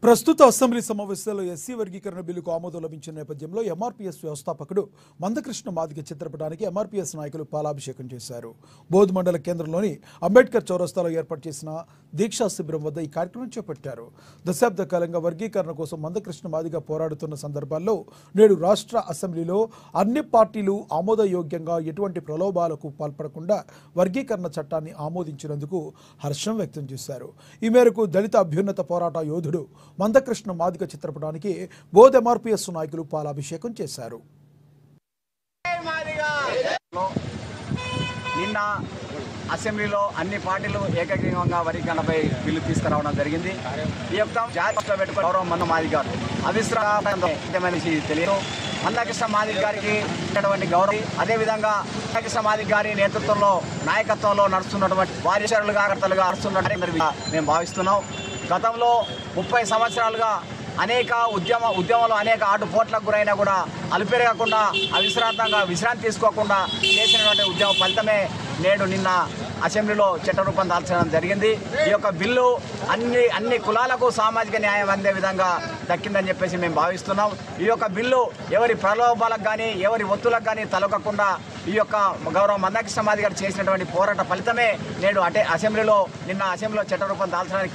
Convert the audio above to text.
ప్రస్తుత అసెంబ్లీ సమావేశాల్లో ఎస్సీ వర్గీకరణ బిల్లుకు ఆమోదం లభించిన నేపథ్యంలో ఎంఆర్పీఎస్ వ్యవస్థాపకుడు మందకృష్ణ మాదిగ చిత్రపటానికి ఎంఆర్పీఎస్ నాయకులు పాలాభిషేకం చేశారు. బోధ్ మండల కేంద్రంలోని అంబేద్కర్ చౌరస్తాలో ఏర్పాటు చేసిన దీక్షా శిబిరం వద్ద ఈ కార్యక్రమం చేపట్టారు. దశాబ్ద కాలంగా వర్గీకరణ కోసం మందకృష్ణ మాదిగ పోరాడుతున్న సందర్భాల్లో నేడు రాష్ట్ర అసెంబ్లీలో అన్ని పార్టీలు ఆమోదయోగ్యంగా ఎటువంటి ప్రలోభాలకు పాల్పడకుండా వర్గీకరణ చట్టాన్ని ఆమోదించినందుకు హర్షం వ్యక్తం చేశారు. ఈ మేరకు దళిత అభ్యున్నత పోరాట యోధుడు మందకృష్ణ మాదిగ చిత్రపటానికి బోధ్ ఎంఆర్పీఎస్ నాయకులు పాలాభిషేకం చేశారు. నిన్న అసెంబ్లీలో అన్ని పార్టీలు ఏకగ్రీవంగా వర్గీకరణపై బిల్లు తీసుకురావడం జరిగింది. ఈ యొక్క జాతీయ పెట్టుకుని గౌరవం మంద మాదిగ గారు అవిశ్రాంతి తెలియదు. మందకృష్ణ మాదిగ గారికి ఉన్నటువంటి గౌరవం, అదేవిధంగా మందకృష్ణ మాదిగ గారి నేతృత్వంలో నాయకత్వంలో నడుస్తున్నటువంటి వారిచరులుగా నడుస్తున్నట్టు మేము భావిస్తున్నాం. గతంలో 30 సంవత్సరాలుగా అనేక ఉద్యమంలో అనేక ఆటుపోట్లకు గురైనా కూడా అలుపెరగకుండా అవిశ్రాంతంగా విశ్రాంతి తీసుకోకుండా చేసినటువంటి ఉద్యమ ఫలితమే నేడు నిన్న అసెంబ్లీలో చట్టరూపం దాల్చడం జరిగింది. ఈ యొక్క బిల్లు అన్ని కులాలకు సామాజిక న్యాయం అందే విధంగా దక్కిందని చెప్పేసి మేము భావిస్తున్నాం. ఈ యొక్క బిల్లు ఎవరి ప్రలోభాలకు కానీ ఎవరి ఒత్తులకు కానీ తలొక్కకుండా ఈ యొక్క గౌరవ మందకృష్ణ మాదిగ గారు చేసినటువంటి పోరాట ఫలితమే నేడు అసెంబ్లీలో చట్టరూపం దాల్చడానికి